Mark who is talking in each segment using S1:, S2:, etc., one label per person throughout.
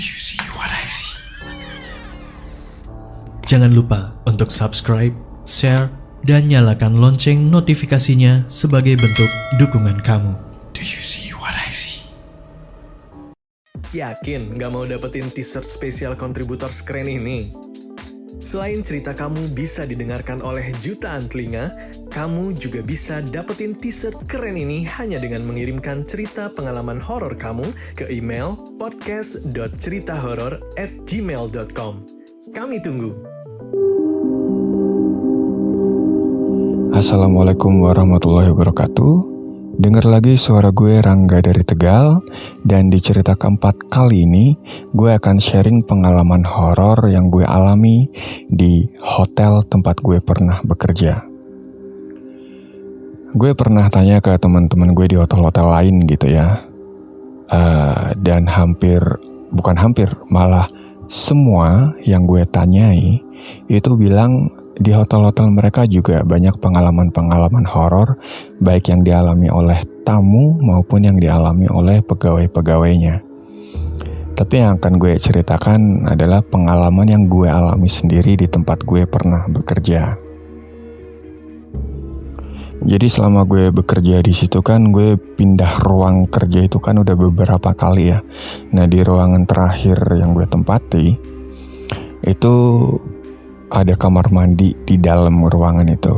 S1: you see what I see?
S2: Jangan lupa untuk subscribe, share, dan nyalakan lonceng notifikasinya sebagai bentuk dukungan kamu.
S1: Do you see what I see?
S3: Yakin nggak mau dapetin t-shirt spesial kontributor keren ini? Selain cerita kamu bisa didengarkan oleh jutaan telinga, kamu juga bisa dapetin t-shirt keren ini hanya dengan mengirimkan cerita pengalaman horor kamu ke email podcast.ceritahoror@gmail.com. Kami tunggu.
S4: Assalamualaikum warahmatullahi wabarakatuh. Dengar lagi suara gue, Rangga dari Tegal. Dan di cerita keempat kali ini, gue akan sharing pengalaman horor yang gue alami di hotel tempat gue pernah bekerja. Gue pernah tanya ke teman-teman gue di hotel-hotel lain gitu ya. Dan malah semua yang gue tanyai itu bilang di hotel-hotel mereka juga banyak pengalaman-pengalaman horor, baik yang dialami oleh tamu maupun yang dialami oleh pegawai-pegawainya. Tapi yang akan gue ceritakan adalah pengalaman yang gue alami sendiri di tempat gue pernah bekerja. Jadi selama gue bekerja di situ kan gue pindah ruang kerja itu kan udah beberapa kali ya. Nah di ruangan terakhir yang gue tempati itu ada kamar mandi di dalam ruangan itu.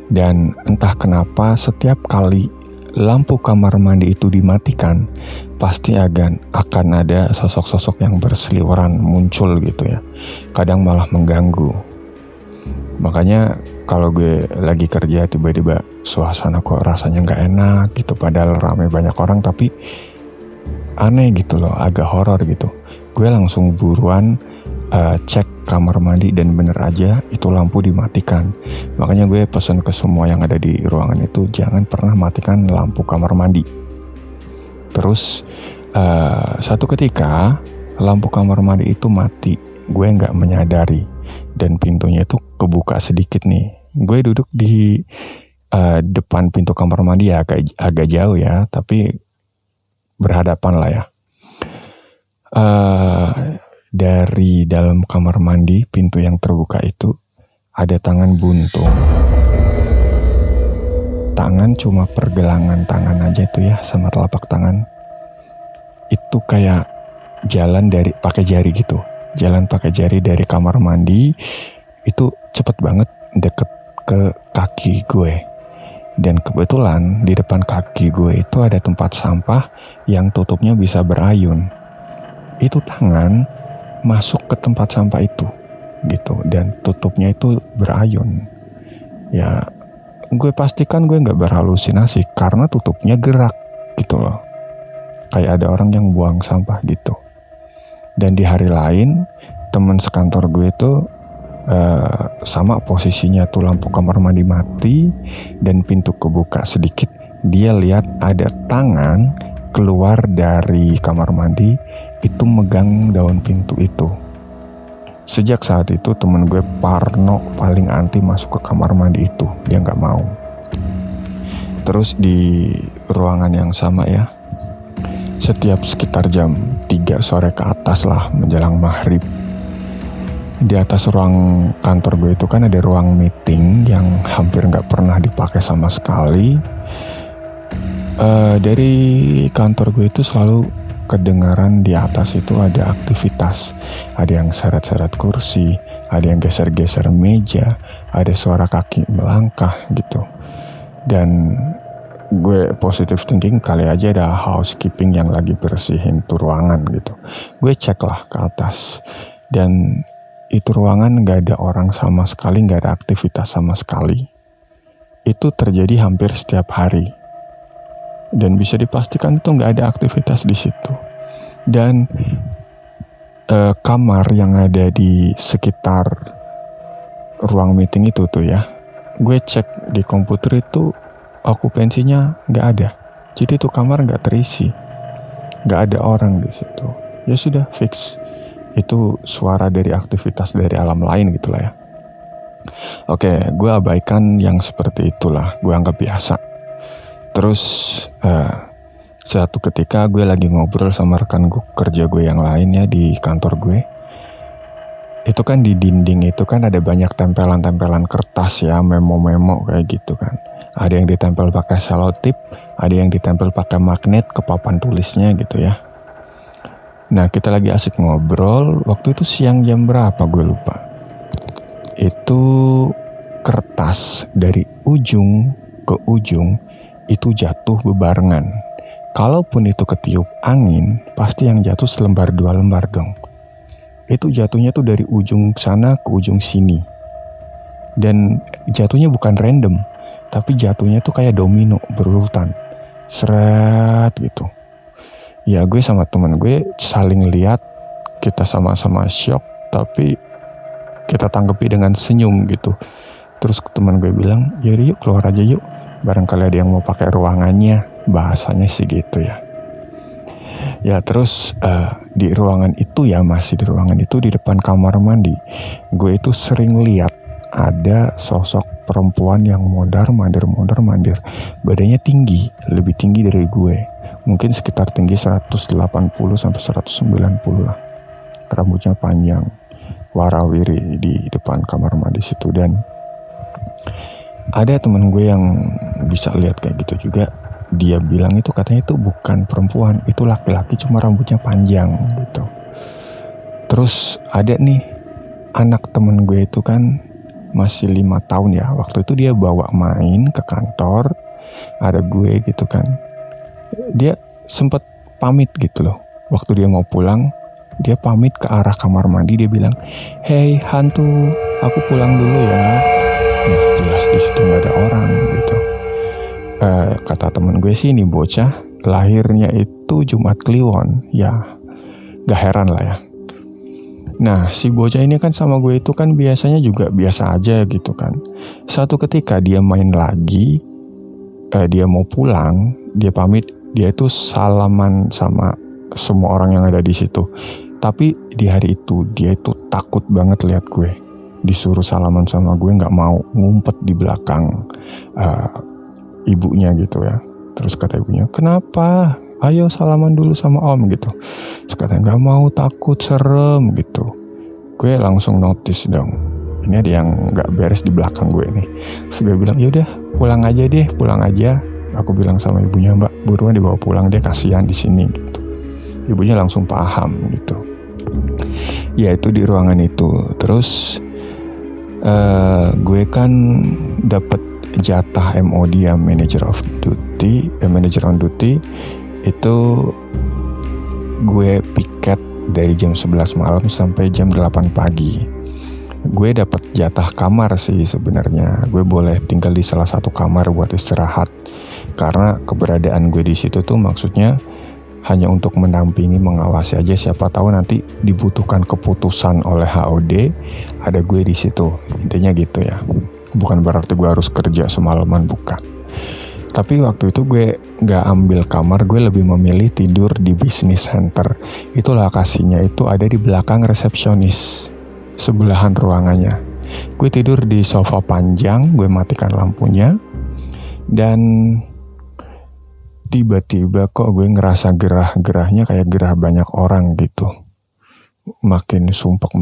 S4: Dan entah kenapa setiap kali lampu kamar mandi itu dimatikan, pasti akan ada sosok-sosok yang berseliweran muncul gitu ya. Kadang malah mengganggu. Makanya kalau gue lagi kerja tiba-tiba suasana kok rasanya gak enak gitu. Padahal ramai banyak orang tapi aneh gitu loh, agak horor gitu. Gue langsung buruan cek kamar mandi dan bener aja itu lampu dimatikan. Makanya gue pesan ke semua yang ada di ruangan itu jangan pernah matikan lampu kamar mandi. Terus satu ketika lampu kamar mandi itu mati, gue nggak menyadari dan pintunya itu kebuka sedikit nih. Gue duduk di depan pintu kamar mandi ya agak jauh ya, tapi berhadapan lah ya. Dari dalam kamar mandi, pintu yang terbuka itu ada tangan buntung. Tangan cuma pergelangan tangan aja tuh ya, sama telapak tangan. Itu kayak jalan dari pakai jari gitu. Jalan pakai jari dari kamar mandi itu cepet banget deket ke kaki gue. Dan kebetulan di depan kaki gue itu ada tempat sampah yang tutupnya bisa berayun. Itu tangan masuk ke tempat sampah itu gitu dan tutupnya itu berayun. Ya gue pastikan gue gak berhalusinasi karena tutupnya gerak gitu loh, kayak ada orang yang buang sampah gitu. Dan di hari lain teman sekantor gue itu sama posisinya tuh, lampu kamar mandi mati dan pintu kebuka sedikit. Dia lihat ada tangan keluar dari kamar mandi itu megang daun pintu itu. Sejak saat itu temen gue parno, paling anti masuk ke kamar mandi itu. Dia gak mau. Terus di ruangan yang sama ya, setiap sekitar jam 3 sore ke atas lah menjelang maghrib, di atas ruang kantor gue itu kan ada ruang meeting yang hampir gak pernah dipakai sama sekali. Dari kantor gue itu selalu kedengaran di atas itu ada aktivitas. Ada yang seret-seret kursi, ada yang geser-geser meja, ada suara kaki melangkah gitu. Dan gue positive thinking kali aja ada housekeeping yang lagi bersihin tuh ruangan gitu. Gue cek lah ke atas dan itu ruangan gak ada orang sama sekali, gak ada aktivitas sama sekali. Itu terjadi hampir setiap hari. Dan bisa dipastikan itu nggak ada aktivitas di situ. Dan kamar yang ada di sekitar ruang meeting itu tuh ya, gue cek di komputer itu okupansinya nggak ada. Jadi itu kamar nggak terisi, nggak ada orang di situ. Ya sudah fix, itu suara dari aktivitas dari alam lain gitulah ya. Oke, gue abaikan yang seperti itulah, gue anggap biasa. Terus Suatu ketika gue lagi ngobrol sama rekan gue, kerja gue yang lain ya di kantor gue. Itu kan di dinding itu kan ada banyak tempelan-tempelan kertas ya, memo-memo kayak gitu kan. Ada yang ditempel pakai selotip, ada yang ditempel pakai magnet ke papan tulisnya gitu ya. Nah kita lagi asik ngobrol, waktu itu siang jam berapa gue lupa. Itu kertas dari ujung ke ujung itu jatuh bebarengan. Kalaupun itu ketiup angin, pasti yang jatuh selembar 2 lembar dong. Itu jatuhnya tuh dari ujung sana ke ujung sini. Dan jatuhnya bukan random, tapi jatuhnya tuh kayak domino berurutan. Seret gitu. Ya gue sama temen gue saling lihat, kita sama-sama shock, tapi kita tanggapi dengan senyum gitu. Terus temen gue bilang, yaudah yuk keluar aja yuk, barangkali ada yang mau pakai ruangannya, bahasanya sih gitu ya. Ya terus di ruangan itu ya, masih di ruangan itu di depan kamar mandi, gue itu sering lihat ada sosok perempuan yang mondar-mandir, badannya tinggi, lebih tinggi dari gue, mungkin sekitar tinggi 180 sampai 190 lah, rambutnya panjang, warawiri di depan kamar mandi situ. Dan ada temen gue yang bisa lihat kayak gitu juga. Dia bilang itu katanya itu bukan perempuan, itu laki-laki cuma rambutnya panjang gitu. Terus ada nih anak temen gue itu kan masih 5 tahun ya. Waktu itu dia bawa main ke kantor, ada gue gitu kan. Dia sempet pamit gitu loh. Waktu dia mau pulang, dia pamit ke arah kamar mandi. Dia bilang, "Hey hantu, aku pulang dulu ya." Nah jelas di situ nggak ada orang gitu. Kata temen gue sih ini bocah lahirnya itu Jumat Kliwon, ya gak heran lah ya. Nah si bocah ini kan sama gue itu kan biasanya juga biasa aja gitu kan. Satu ketika dia main lagi, dia mau pulang, dia pamit, dia itu salaman sama semua orang yang ada di situ. Tapi di hari itu dia itu takut banget lihat gue, disuruh salaman sama gue nggak mau, ngumpet di belakang ibunya gitu ya. Terus kata ibunya, "Kenapa? Ayo salaman dulu sama om," gitu. Terus katanya, "Gak mau, takut, serem," gitu. Gue langsung notice dong, ini ada yang gak beres di belakang gue nih. Terus gue bilang, "Yaudah pulang aja deh, pulang aja." Aku bilang sama ibunya, "Mbak, buruan dibawa pulang deh, kasihan di sini," gitu. Ibunya langsung paham gitu. Ya itu di ruangan itu. Terus gue kan dapet jatah MOD ya, manager on duty itu. Gue piket dari jam 11 malam sampai jam 8 pagi. Gue dapat jatah kamar sih sebenarnya. Gue boleh tinggal di salah satu kamar buat istirahat. Karena keberadaan gue di situ tuh maksudnya hanya untuk mendampingi, mengawasi aja, siapa tahu nanti dibutuhkan keputusan oleh HOD, ada gue di situ. Intinya gitu ya. Bukan berarti gue harus kerja semalaman, bukan. Tapi waktu itu gue gak ambil kamar, gue lebih memilih tidur di business center. Itu lokasinya itu ada di belakang resepsionis, sebelahan ruangannya. Gue tidur di sofa panjang, gue matikan lampunya. Dan tiba-tiba kok gue ngerasa gerah-gerahnya kayak gerah banyak orang gitu. Makin sumpek,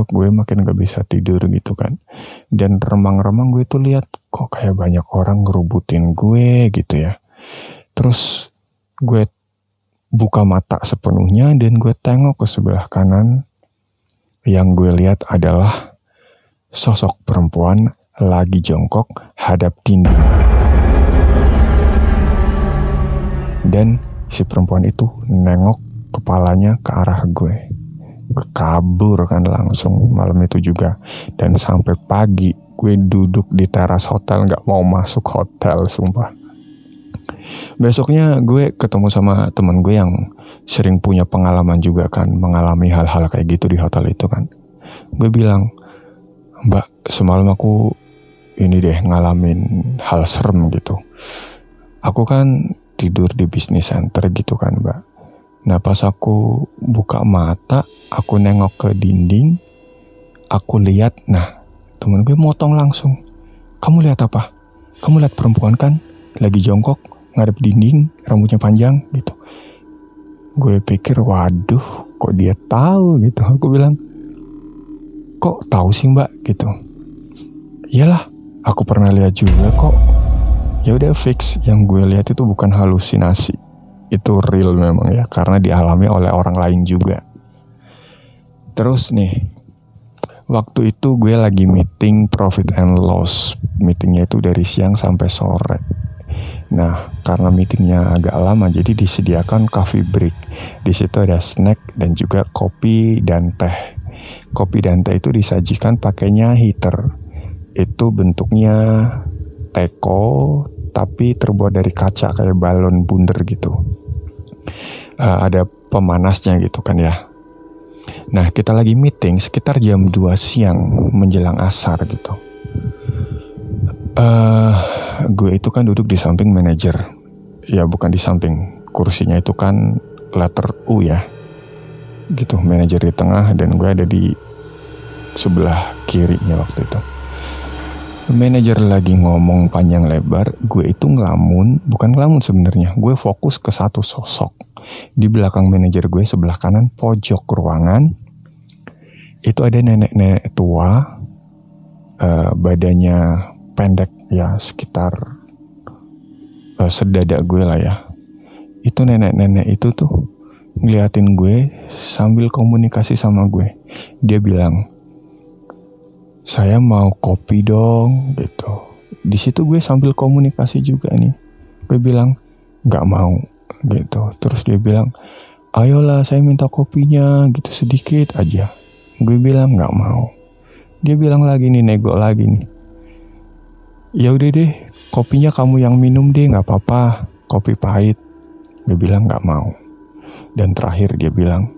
S4: gue makin gak bisa tidur gitu kan. Dan remang-remang gue tuh lihat kok kayak banyak orang ngerubutin gue gitu ya. Terus gue buka mata sepenuhnya dan gue tengok ke sebelah kanan. Yang gue lihat adalah sosok perempuan lagi jongkok hadap dinding. Dan si perempuan itu nengok kepalanya ke arah gue. Kabur kan langsung malam itu juga. Dan sampai pagi gue duduk di teras hotel, gak mau masuk hotel, sumpah. Besoknya gue ketemu sama temen gue yang sering punya pengalaman juga kan, mengalami hal-hal kayak gitu di hotel itu kan. Gue bilang, "Mbak, semalam aku ini deh ngalamin hal serem gitu. Aku kan tidur di business center gitu kan, Mbak. Nah pas aku buka mata, aku nengok ke dinding, aku lihat, nah temen gue motong langsung. Kamu lihat apa? Kamu lihat perempuan kan? Lagi jongkok, ngadep dinding, rambutnya panjang gitu. Gue pikir, waduh, kok dia tahu gitu. Aku bilang, kok tahu sih mbak gitu. Iyalah, aku pernah lihat juga kok. Ya udah fix, yang gue lihat itu bukan halusinasi, itu real memang ya, karena dialami oleh orang lain juga. Terus nih, waktu itu gue lagi meeting profit and loss. Meetingnya itu dari siang sampai sore. Nah, karena meetingnya agak lama, jadi disediakan coffee break. Di situ ada snack dan juga kopi dan teh. Kopi dan teh itu disajikan pakainya heater. Itu bentuknya teko, tapi terbuat dari kaca kayak balon bundar gitu. Ada pemanasnya gitu kan ya. Nah, kita lagi meeting sekitar jam 2 siang menjelang asar gitu. Gue itu kan duduk di samping manajer. Ya bukan di samping, kursinya itu kan letter U ya. Gitu, manajer di tengah dan gue ada di sebelah kirinya waktu itu. Manajer lagi ngomong panjang lebar, gue itu bukan ngelamun sebenarnya. Gue fokus ke satu sosok. Di belakang manajer gue sebelah kanan pojok ruangan, itu ada nenek-nenek tua, badannya pendek ya, sekitar sedada gue lah ya. Itu nenek-nenek itu tuh ngeliatin gue sambil komunikasi sama gue. Dia bilang, saya mau kopi dong gitu. Di situ gue sambil komunikasi juga nih. Gue bilang nggak mau gitu. Terus dia bilang, ayolah saya minta kopinya gitu sedikit aja. Gue bilang nggak mau. Dia bilang lagi nih, nego lagi nih. Ya udah deh, kopinya kamu yang minum deh, nggak apa-apa. Kopi pahit. Gue bilang nggak mau. Dan terakhir dia bilang,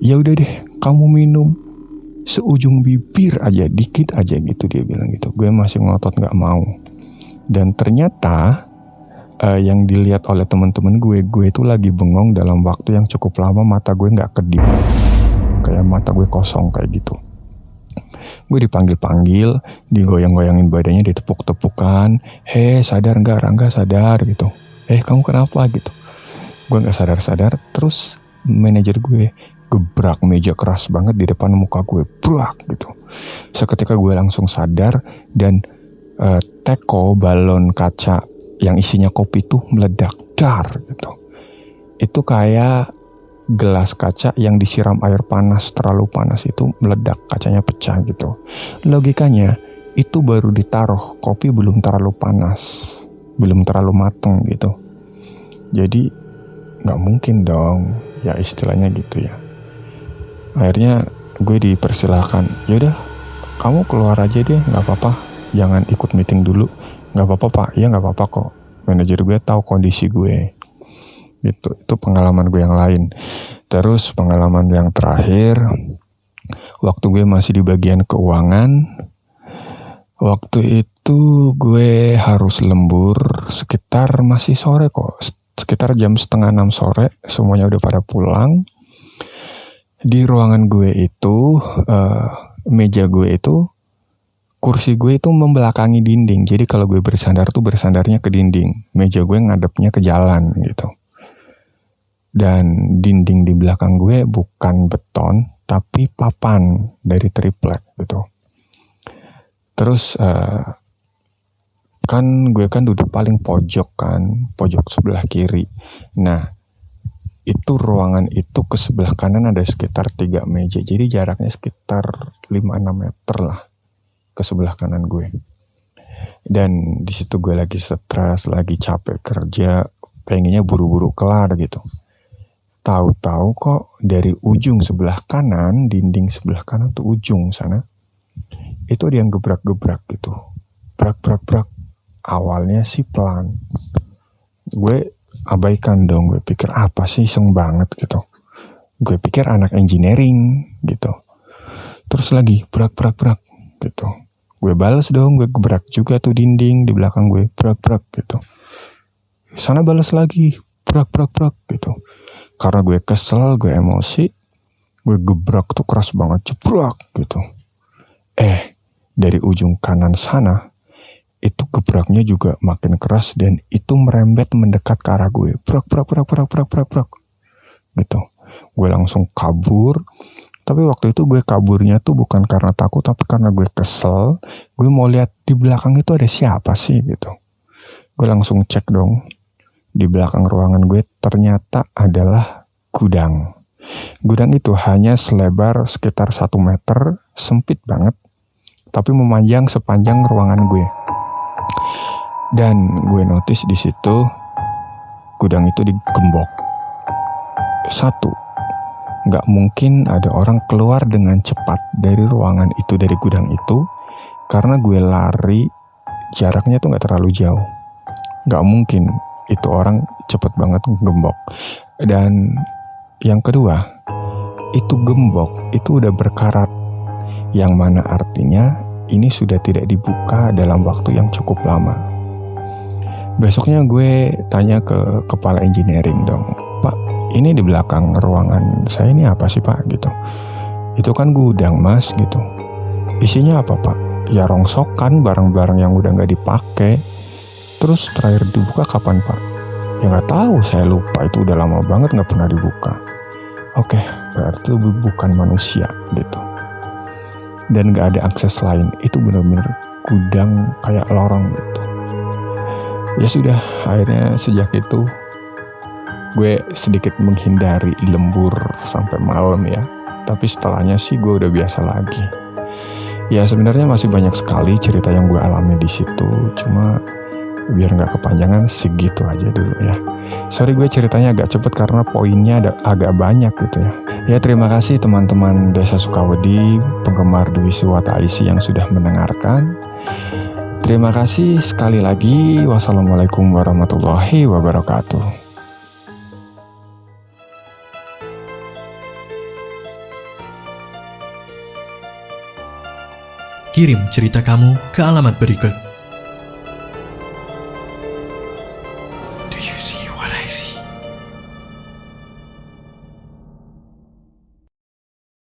S4: ya udah deh, kamu minum seujung bibir aja, dikit aja gitu, dia bilang gitu. Gue masih ngotot nggak mau. Dan ternyata yang dilihat oleh teman-teman gue itu lagi bengong dalam waktu yang cukup lama, mata gue nggak kedip, kayak mata gue kosong kayak gitu. Gue dipanggil-panggil, digoyang-goyangin badannya, ditepuk-tepukan. Sadar nggak, Rangga sadar gitu. Kamu kenapa gitu. Gue nggak sadar-sadar. Terus manajer gue gebrak meja keras banget di depan muka gue, brak gitu. Seketika gue langsung sadar dan teko balon kaca yang isinya kopi tuh meledak, dar gitu. Itu kayak gelas kaca yang disiram air panas, terlalu panas itu meledak, kacanya pecah gitu. Logikanya itu baru ditaruh, kopi belum terlalu panas, belum terlalu mateng gitu. Jadi nggak mungkin dong, ya istilahnya gitu ya. Akhirnya gue dipersilahkan, yaudah kamu keluar aja deh, nggak apa-apa, jangan ikut meeting dulu. Nggak apa-apa pak, ya nggak apa-apa kok. Manajer gue tahu kondisi gue. Gitu, itu pengalaman gue yang lain. Terus pengalaman yang terakhir, waktu gue masih di bagian keuangan, waktu itu gue harus lembur sekitar masih sore kok, sekitar jam 5:30 sore, semuanya udah pada pulang. Di ruangan gue itu, meja gue itu, kursi gue itu membelakangi dinding. Jadi kalau gue bersandar tuh bersandarnya ke dinding. Meja gue ngadepnya ke jalan gitu. Dan dinding di belakang gue bukan beton, tapi papan dari triplek gitu. Terus kan gue kan duduk paling pojok kan, pojok sebelah kiri. Nah, itu ruangan itu ke sebelah kanan ada sekitar 3 meja. Jadi jaraknya sekitar 5-6 meter lah ke sebelah kanan gue. Dan di situ gue lagi stres, lagi capek kerja, pengennya buru-buru kelar gitu. Tahu-tahu kok dari ujung sebelah kanan, dinding sebelah kanan tuh ujung sana, itu ada yang gebrak-gebrak gitu. Brak-brak-brak. Awalnya sih pelan. Gue abaikan dong, gue pikir apa sih, iseng banget gitu. Gue pikir anak engineering gitu. Terus lagi brak-brak-brak gitu. Gue balas dong, gue gebrak juga tuh dinding di belakang gue, brak-brak gitu. Sana balas lagi, brak-brak-brak gitu. Karena gue kesel, gue emosi, gue gebrak tuh keras banget, jebrak gitu. Dari ujung kanan sana, itu gebraknya juga makin keras dan itu merembet mendekat ke arah gue. Brak gitu. Gue langsung kabur. Tapi waktu itu gue kaburnya tuh bukan karena takut, tapi karena gue kesel. Gue mau lihat di belakang itu ada siapa sih gitu. Gue langsung cek dong. Di belakang ruangan gue ternyata adalah gudang. Gudang itu hanya selebar sekitar 1 meter, sempit banget. Tapi memanjang sepanjang ruangan gue. Dan gue notice di situ gudang itu digembok. 1, nggak mungkin ada orang keluar dengan cepat dari ruangan itu, dari gudang itu, karena gue lari jaraknya tuh nggak terlalu jauh. Nggak mungkin itu orang cepet banget gembok. Dan yang kedua, itu gembok itu udah berkarat, yang mana artinya ini sudah tidak dibuka dalam waktu yang cukup lama. Besoknya gue tanya ke kepala engineering dong, Pak, ini di belakang ruangan saya ini apa sih Pak gitu. Itu kan gudang Mas gitu. Isinya apa Pak? Ya rongsokan barang-barang yang udah nggak dipakai. Terus terakhir dibuka kapan Pak? Ya nggak tahu, saya lupa, itu udah lama banget nggak pernah dibuka. Oke, berarti itu bukan manusia gitu. Dan nggak ada akses lain. Itu benar-benar gudang kayak lorong gitu. Ya sudah, akhirnya sejak itu gue sedikit menghindari lembur sampai malam ya. Tapi setelahnya sih gue udah biasa lagi. Ya sebenarnya masih banyak sekali cerita yang gue alami di situ. Cuma biar nggak kepanjangan, segitu aja dulu ya. Sorry gue ceritanya agak cepet karena poinnya agak banyak gitu ya. Ya terima kasih teman-teman Desa Sukawedi, penggemar Dwi Suwata IC yang sudah mendengarkan. Terima kasih sekali lagi. Wassalamualaikum warahmatullahi wabarakatuh.
S2: Kirim cerita kamu ke alamat berikut.